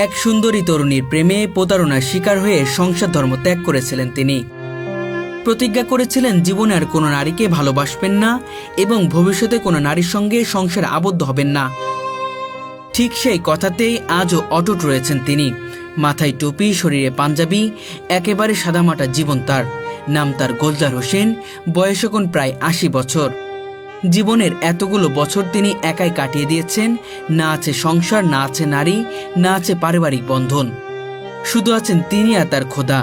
এক সুন্দরী তরুণীর প্রেমে প্রতারণার শিকার হয়ে সংসার ধর্ম ত্যাগ করেছিলেন তিনি। প্রতিজ্ঞা করেছিলেন জীবনে আর কোনো নারীকে ভালোবাসবেন না এবং ভবিষ্যতে কোনো নারীর সঙ্গে সংসারে আবদ্ধ হবেন না। ঠিক সেই কথাতেই আজও অটুট রয়েছেন তিনি। মাথায় টুপি, শরীরে পাঞ্জাবি, একেবারে সাদামাটা জীবন তার। নাম তার গোলজার হোসেন, বয়স এখন প্রায় ৮০ বছর। জীবনের এতগুলো বছর তিনি একাই কাটিয়ে দিয়েছেন। না আছে সংসার, না আছে নারী, না আছে পারিবারিক বন্ধন, শুধু আছেন তিনি আর তার খোদা।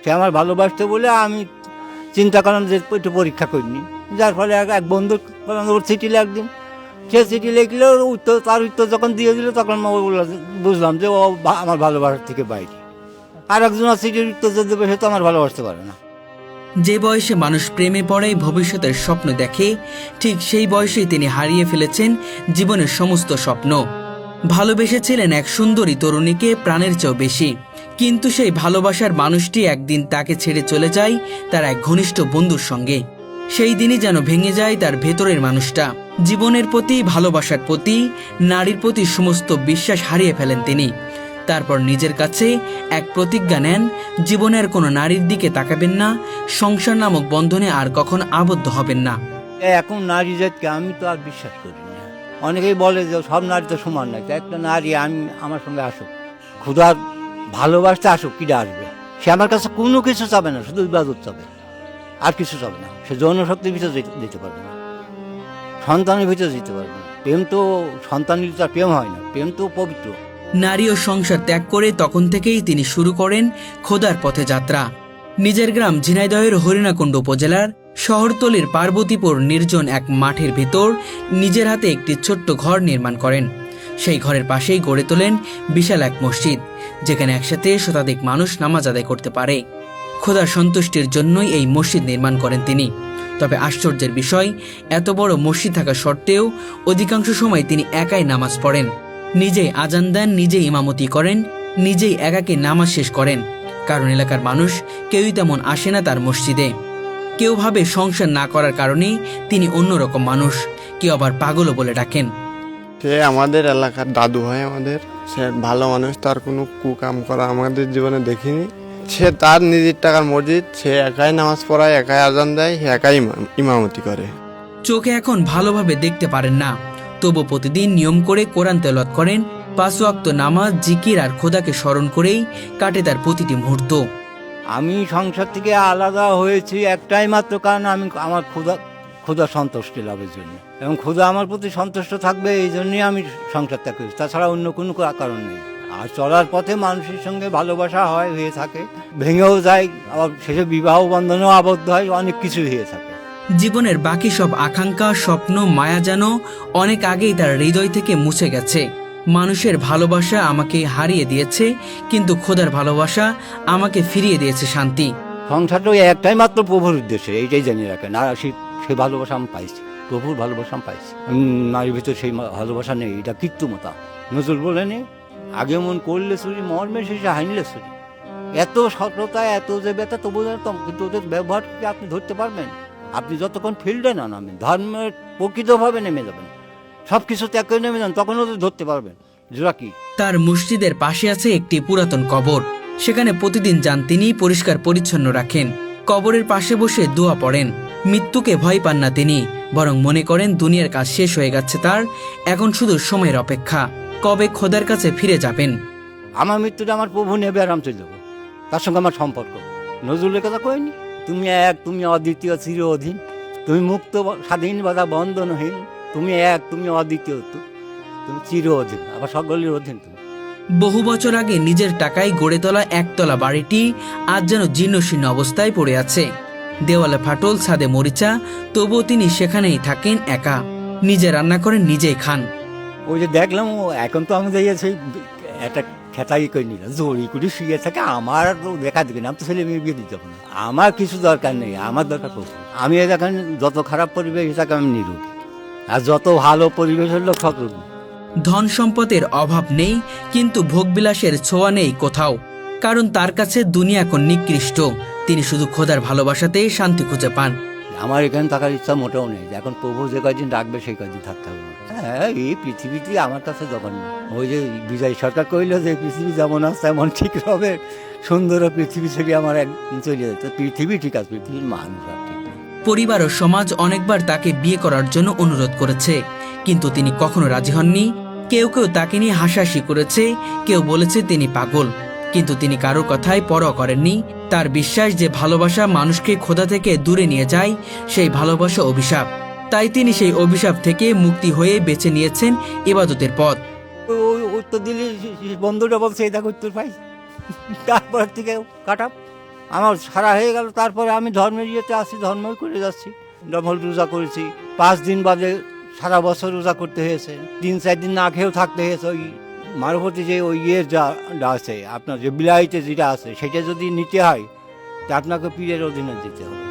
সে আমার ভালোবাসতে বলে আমি চিন্তা করলাম যে একটু পরীক্ষা করিনি, যার ফলে এক বন্ধু ওর চিঠি একদিন, সে চিঠি লিখলে তার উত্তর যখন দিয়ে দিল তখন বুঝলাম যে ও আমার ভালোবাসার থেকে বাইরে। আর একজনের চিঠির উত্তর যে দেবে সে তো আমার ভালোবাসতে পারে না। যে বয়সে মানুষ প্রেমে পড়ে, ভবিষ্যতের স্বপ্ন দেখে, ঠিক সেই বয়সেই তিনি হারিয়ে ফেলেছেন জীবনের সমস্ত স্বপ্ন। ভালোবেসেছিলেন এক সুন্দরী তরুণীকে প্রাণের চেয়েও বেশি, কিন্তু সেই ভালোবাসার মানুষটি একদিন তাকে ছেড়ে চলে যায় তার এক ঘনিষ্ঠ বন্ধুর সঙ্গে। সেই দিনই যেন ভেঙে যায় তার ভেতরের মানুষটা। জীবনের প্রতি, ভালোবাসার প্রতি, নারীর প্রতি সমস্ত বিশ্বাস হারিয়ে ফেলেন তিনি। তারপর নিজের কাছে এক প্রতিজ্ঞা নেন, জীবনের কোনো নারীর দিকে তাকাবেন না, সংসার নামক বন্ধনে আর কখন আবদ্ধ হবেন না। এখন নারী জাতকে আমি তো আর বিশ্বাস করি না। অনেকেই বলে যে সব নারী তো সমান নয়, একটা নারী আমার সঙ্গে আসুক, ক্ষুধার ভালোবাসতে আসুক, কিটা আসবে? সে আমার কাছে কোনো কিছু চাবে না, শুধু ইবাদত চাবে, আর কিছু চাবে না। সে যৌন শক্তির ভিতরে দিতে পারবে না, সন্তানের ভিতরে দিতে পারবে না। প্রেম তো সন্তানের তার প্রেম হয় না, প্রেম তো পবিত্র। নারী ও সংসার ত্যাগ করে তখন থেকেই তিনি শুরু করেন খোদার পথে যাত্রা। নিজের গ্রাম ঝিনাইদহের হরিণাকুণ্ড উপজেলার শহরতলির পার্বতীপুর নির্জন এক মাঠের ভেতর নিজের হাতে একটি ছোট্ট ঘর নির্মাণ করেন। সেই ঘরের পাশেই গড়ে তোলেন বিশাল এক মসজিদ, যেখানে একসাথে শতাধিক মানুষ নামাজ আদায় করতে পারে। খোদার সন্তুষ্টির জন্যই এই মসজিদ নির্মাণ করেন তিনি। তবে আশ্চর্যের বিষয়, এত বড় মসজিদ থাকা সত্ত্বেও অধিকাংশ সময় তিনি একাই নামাজ পড়েন, নিজেই আজান দেন, নিজেই ইমামতি করেন, নিজেই একাকে নামাজ শেষ করেন। কারণ এলাকার মানুষ কেউই তেমন আসে না তার মসজিদে। কেউ ভাবে সংসার না করার কারণেই তিনি অন্যরকম মানুষ, কেউ আবার পাগলও বলে ডাকেন। সে আমাদের এলাকার দাদু হয় আমাদের, সে ভালো মানুষ, তার কোনো কুকাম করা আমাদের জীবনে দেখিনি। সে তার নিজের টাকার মসজিদ, সে একাই নামাজ পড়ায়, একাই আজান দেয়, একাই ইমামতি করে। চোখে এখন ভালোভাবে দেখতে পারেন না, তবু প্রতিদিন নিয়ম করে কোরআন তেলাওয়াত করেন। ৫ ওয়াক্ত নামাজ, জিকির আর খোদাকে স্মরণ করেই কাটে তার প্রতিটি মুহূর্ত। আমি সংসার থেকে আলাদা হয়েছি একটাই মাত্র কারণ, আমি আমার ক্ষুধা সন্তুষ্টি লাভের জন্য, এবং ক্ষুধা আমার প্রতি সন্তুষ্ট থাকবে এই জন্যই আমি সংসার ত্যাগ করি, তাছাড়া অন্য কোনো কারণ নেই। আর চলার পথে মানুষের সঙ্গে ভালোবাসা হয়ে থাকে, ভেঙেও যায়, আবার শেষে বিবাহ বন্ধনেও আবদ্ধ হয়, অনেক কিছু হয়ে থাকে। জীবনের বাকি সব আকাঙ্ক্ষা, স্বপ্ন, মায়া যেন অনেক আগেই তার হৃদয় থেকে মুছে গেছে। মানুষের ভালোবাসা আমাকে হারিয়ে দিয়েছে, কিন্তু খোদার ভালোবাসা আমাকে ফিরিয়ে দিয়েছে শান্তি। সংসারটা ওই একটাই মাত্র প্রভুর উদ্দেশ্যে, এইটাই জানিয়ে রাখেন। আর সেই ভালোবাসা আমি পাইছি, প্রভুর ভালোবাসা আমি পাইছি। নারীর ভিতরে সেই ভালোবাসা নেই, এটা কৃত্রিমতা। নজরুল বলেনি, আগে মন করলে চুরি, মর্মে শেষে হাইনলে চুরি। এত সততা, এত যে ব্যথা, তবু কিন্তু ওদের ব্যবহারকে আপনি ধরতে পারবেন? আপনি যতক্ষণ ফিল্ডে না নামেন, ধর্মের প্রকৃতভাবে নেমে যাবেন, সব কিছু ত্যাগ করে নেমে যান, তখন ওদের ধরতে পারবেন। জোড়া কি? তার মসজিদের পাশে আছে একটি পুরাতন কবর। সেখানে প্রতিদিন যান তিনি, পরিষ্কার পরিচ্ছন্ন রাখেন। কবরের পাশে বসে দোয়া পড়েন। মৃত্যুকে ভয় পান না তিনি, বরং মনে করেন দুনিয়ার কাজ শেষ হয়ে গেছে তার, এখন শুধু সময়ের অপেক্ষা, কবে খোদার কাছে ফিরে যাবেন। আমার মৃত্যুটা আমার প্রভু নেবে আর আমি চলে যাবো, তার সঙ্গে আমার সম্পর্ক। নজরুলের কথা কইনি, তুমি এক, তুমি অদ্বিতীয়, চির অধীন, তুমি মুক্ত, স্বাধীন, বাধা বন্ধনহীন, তুমি এক, তুমি অদ্বিতীয়, তুমি চির অধীন, আবার সকলের অধীন তুমি। বহু বছর আগে নিজের টাকায় গড়ে তোলা একতলা বাড়িটি আজ যেন জীর্ণশীর্ণ অবস্থায় পড়ে আছে। দেওয়ালে ফাটল, ছাদে মরিচা, তবুও তিনি সেখানেই থাকেন একা। নিজে রান্না করেন, নিজেই খান। ওই যে দেখলাম, এখন তো আমি যাই সেই একটা খেতাই করে নিলাম, জড়ি করে শুয়ে থাকে, আমার দেখা দিকে না, আমি তো ছেলে মেয়ে বিয়ে দিতে পারবো না। আমার কিছু দরকার নেই, আমার দরকার প্রভু। আমি দেখেন যত খারাপ পরিবেশ থাকে আমি নিরোগী, আর যত ভালো পরিবেশ হলো সব রোগী। ধন সম্পদের অভাব নেই, কিন্তু ভোগবিলাসের ছোঁয়া নেই কোথাও, কারণ তার কাছে দুনিয়া এখন নিকৃষ্ট। তিনি শুধু খোদার ভালোবাসাতেই শান্তি খুঁজে পান। আমার এখানে থাকার ইচ্ছা মোটেও নেই, এখন প্রভু যে কয়দিন ডাকবে সেই কয়দিন থাকতে হবে। হ্যাঁ, এই পৃথিবীটি আমার কাছে জঘন্য। ওই যে বিজয় সরকার কইল যে পৃথিবী যেমন আছে তেমন ঠিক হবে, সুন্দর পৃথিবী ছেড়ে আমার একদিন চলে যেত। পৃথিবী ঠিক আছে, পৃথিবীর মানুষ আর ঠিক নেই। পরিবার ও সমাজ অনেকবার তাকে বিয়ে করার জন্য অনুরোধ করেছে, কিন্তু তিনি কখনো রাজি হননি। কেউ কেউ তাকে নিয়ে হাসাহাসি করেছে, কেউ বলেছে তিনি পাগল, কিন্তু তিনি কারোর কথায় পরোয়া করেননি। তার বিশ্বাস যে ভালোবাসা মানুষকে খোদা থেকে দূরে নিয়ে যায়, সেই ভালোবাসা অভিশাপ। তাই তিনি সেই অভিশাপ থেকে মুক্তি হয়ে বেছে নিয়েছেন ইবাদতের পথ। ওই উত্তর দিলে বন্ধুটা বলছে এই দেখো উত্তর পাই, তারপর থেকে কাটাপ আমার সারা হয়ে গেল। তারপরে আমি ধর্মের ইয়েতে আসি, ধর্মই করে যাচ্ছি। ডবল রোজা করেছি, 5 দিন বাদে সারা বছর রোজা করতে হয়েছে, 3-4 দিন না খেয়েও থাকতে হয়েছে। ওই মারফতি যে ওই ইয়ের যা আছে আপনার যে বিলাইতে যেটা আছে সেটা যদি নিতে হয় তা আপনাকে পীরের অধীনে দিতে হবে।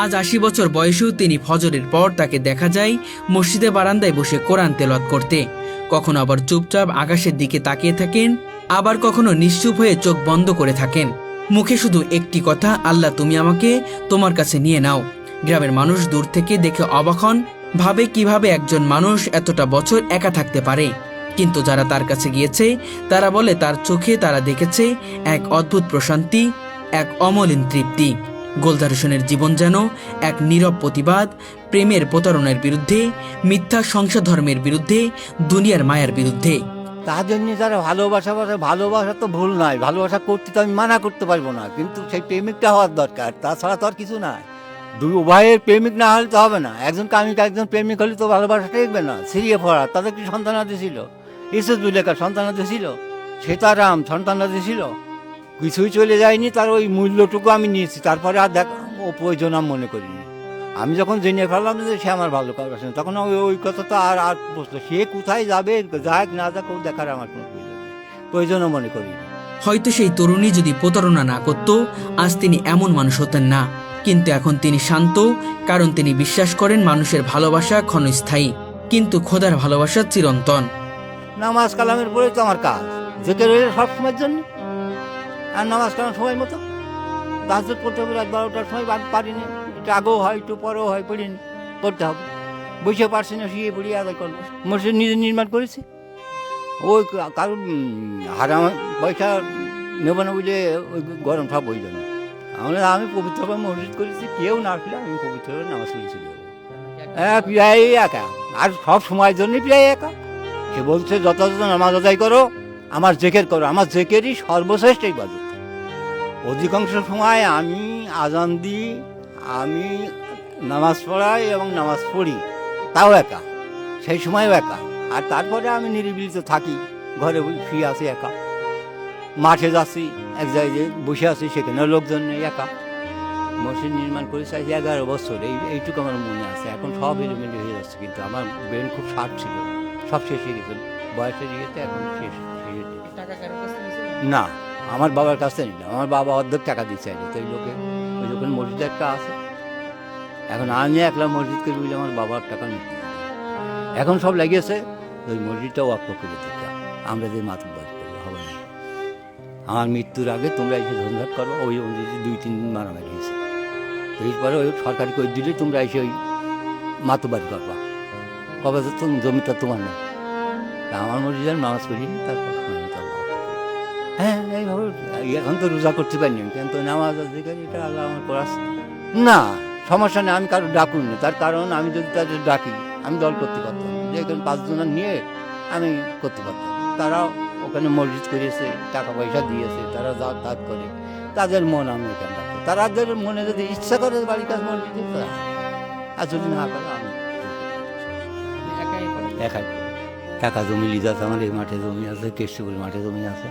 আজ 80 বছর বয়সেও তিনি ফজরের পর তাকে দেখা যায় মসজিদে বারান্দায় বসে কোরআন তেলাওয়াত করতে। কখনো আবার চুপচাপ আকাশের দিকে তাকিয়ে থাকেন, আবার কখনো নিশ্চুপ হয়ে চোখ বন্ধ করে থাকেন। মুখে শুধু একটি কথা, আল্লাহ তুমি আমাকে তোমার কাছে নিয়ে নাও। গ্রামের মানুষ দূর থেকে দেখে অবাক হন, ভাবে কিভাবে একজন মানুষ এতটা বছর একা থাকতে পারে। কিন্তু যারা তার কাছে গিয়েছে তারা বলে তার চোখে তারা দেখেছে এক অদ্ভুত প্রশান্তি, এক অমলিন তৃপ্তি। গোলজার হোসেনের জীবন যেন এক নীরব প্রতিবাদ, প্রেমের প্রতারণার বিরুদ্ধে, মিথ্যা সংসার ধর্মের বিরুদ্ধে, দুনিয়ার মায়ার বিরুদ্ধে। তার জন্য যারা ভালোবাসা ভালোবাসা তো ভুল নয়, ভালোবাসা করতে তো আমি মানা করতে পারবো না, কিন্তু সেই প্রেমিকটা হওয়ার দরকার, তাছাড়া তো আর কিছু নাই। দুই উভয়ের প্রেমিক না হলে তো হবে না। একজন কামিক একজন প্রেমিক হলে তো ভালোবাসা টিকবে না। সিরিয়ে পড়া তাদের কি সন্তানাদি ছিল? ইসুদ্দুলেখার সন্তানাদি ছিল, সীতারাম সন্তানাদি ছিল, কিছুই চলে যায়নি। তার ওই মূল্যটুকু আমি নিয়েছি, তারপরে আর দেখ ও প্রয়োজন আমি মনে করিনি। আমি যখন জেনে ফেললাম যে সে আমার ভালো কাজ, তখন ওই কথা তো আর প্রশ্ন, সে কোথায় যাবে যাক না যাক ও দেখার আমার কোনো প্রয়োজনও মনে করিনি। হয়তো সেই তরুণী যদি প্রতারণা না করত, আজ তিনি এমন মানুষ হতেন না। কিন্তু এখন তিনি শান্ত, কারণ তিনি বিশ্বাস করেন মানুষের ভালোবাসা ক্ষণস্থায়ী, কিন্তু খোদার ভালোবাসা চিরন্তন। নামাজ কালামের পরে তো আমার কাজ, যেতে রয়েছে সবসময়ের জন্য। আর নামাজ কালাম সময় মতো তাহাজ্জুদ পড়তে হবে, রাত 12টার সময় পারিনি, একটু আগেও হয় একটু পরেও হয়, পড়িনি, পড়তে হবে। বসে পারছি না, শুয়ে পড়ি আদায় করবো। মসজিদ নিজে নির্মাণ করেছি, ওই কারণ হারাম পয়সা নেব না বুঝলে ওই গরম সব ওই জন্য আমি পবিত্রভাবে মসজিদ করেছি। কেউ না আসলে আমি পবিত্রভাবে নামাজ পড়েছি। হ্যাঁ, প্রায় একা, আর সব সময়ের জন্যই প্রায় একা। সে বলছে যথাযথ নামাজ আদায় করো, আমার জেকের করো। আমার জেকেরই সর্বশ্রেষ্ঠ ইবাদত। অধিকাংশ সময় আমি আজান দিই, আমি নামাজ পড়াই এবং নামাজ পড়ি, তাও একা, সেই সময়ও একা। আর তারপরে আমি নিরিবিলিতে থাকি, ঘরে শুয়ে আছি একা, মাঠে যাচ্ছি, এক জায়গায় বসে আছি, সেখানেও লোকজন নেই, একা। মসজিদ নির্মাণ করে চাইছি 11 বছর, এইটুকু আমার মনে আছে। এখন সব এলিমেন্ট হয়ে যাচ্ছে, কিন্তু আমার ব্রেন খুব শার্প ছিল, সব শেষ হয়ে গেছে বয়সের ইয়েতে, এখন শেষ। না, আমার বাবার কাছে নিলাম, আমার বাবা অর্ধেক টাকা দিচ্ছে আগে, তো এই লোকে ওই যখন মসজিদ একটা আছে, এখন আমি একলা মসজিদ করে বুঝলে আমার বাবার টাকা নিতে এখন সব লেগেছে ওই মসজিদটাও অক্ষ করে দিতে, আমরা যে মাতব্বর করি হবে না। আমার মৃত্যুর আগে তোমরা এসে ঝঞ্ঝাট করো। ওই মসজিদে 2-3 দিন মারামারি হয়েছে, এরপরে ওই সরকারি করে দিলে তোমরা এসে ওই মাতব্বারি করবা, কবে তো জমিটা তোমার না। আমার মসজিদের নামাজ পড়ি, তারপর হ্যাঁ এইভাবে। এখন তো রোজা করতে পারিনি, কিন্তু নামাজ এটা আল্লাহ আমার করাচ্ছে না, সমস্যা নেই। আমি কারো ডাকুন না, তার কারণ আমি যদি তাদের ডাকি আমি দল করতে পারতাম, যে এখানে 5 জন নিয়ে আমি করতে পারতাম। তারাও ওখানে মসজিদ করেছে, টাকা পয়সা দিয়েছে, তারা যাতায়াত করে, তাদের মন আমি এখানে রাখি। তাদের মনে যদি ইচ্ছা করে বাড়ির কাছে মসজিদে, আর যদি না করে আমি একাই। একা জমি লিজ আছে আমার, এই মাঠে জমি আছে, কেষ্টপুর মাঠে জমি আছে।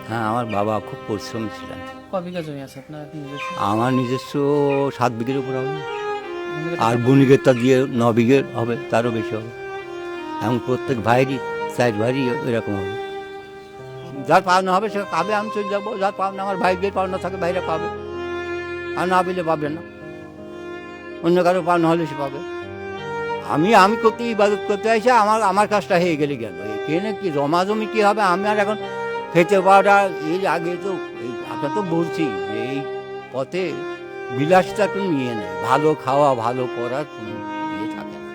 হ্যাঁ, আমার বাবা খুব পরিশ্রমী ছিলেন। আমার নিজস্ব 7 বিঘের উপর হবে, আর বণিকেরটা দিয়ে 9 বিঘের হবে, তারও বেশি হবে। এবং প্রত্যেক ভাইয়েরই 4 ভাইয়েরই এরকম হবে। যার পাওনা হবে সে পাবে, আমি চলে যাবো। যার পাওনা আমার ভাইদের পাওনা থাকে ভাইরা পাবে, আর না পেলে পাবে না। অন্য কারো পাওনা হলে সে পাবে। আমি করতে ইবাদত করতে আসি, আমার কাজটা হয়ে গেলে গেল। এখানে কি জমাজমি কি হবে? আমি আর এখন খেতে পাওয়াটা, এর আগে তো আপনার তো বলছি যে এই পথে বিলাসিতা কোনো ইয়ে নেই, ভালো খাওয়া ভালো পড়া কোনো ইয়ে থাকে না,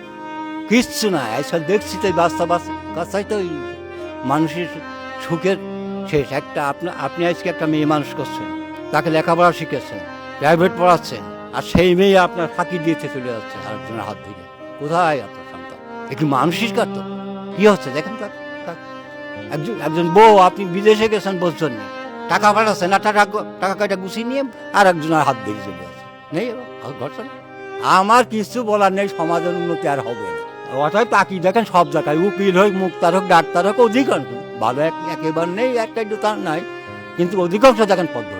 কিচ্ছু না। এইসব দেখছি তো কাছাই তো ওই মানুষের সুখের শেষ। একটা আপনি আজকে একটা মেয়ে মানুষ করছেন, তাকে লেখাপড়া শিখেছেন, প্রাইভেট পড়াচ্ছেন, আর সেই মেয়ে আপনার ফাঁকি দিয়েছে চলে যাচ্ছে আরেকজনের হাত থেকে। কোথায় আপনার সন্তান? একটু মানসিক তো কি হচ্ছে দেখেন তো। একজন বউ, আপনি বিদেশে গেছেন বলছেন না, টাকা পাঠাচ্ছেন না, টাকা কাটা গুছিয়ে নিয়ে আর একজনের হাত দিয়ে চলে যাচ্ছে, নেই ঘটছে না। আমার কিছু বলার নেই, সমাজের উন্নতি আর হবে না। অতএব তাকি দেখেন সব জায়গায়, উকিল হোক, মুক্তার হোক, ডাক্তার হোক, অধিকাংশ ভালো একেবারে নেই, একটা দুটো নাই, কিন্তু অধিকাংশ দেখেন পদ্ধতি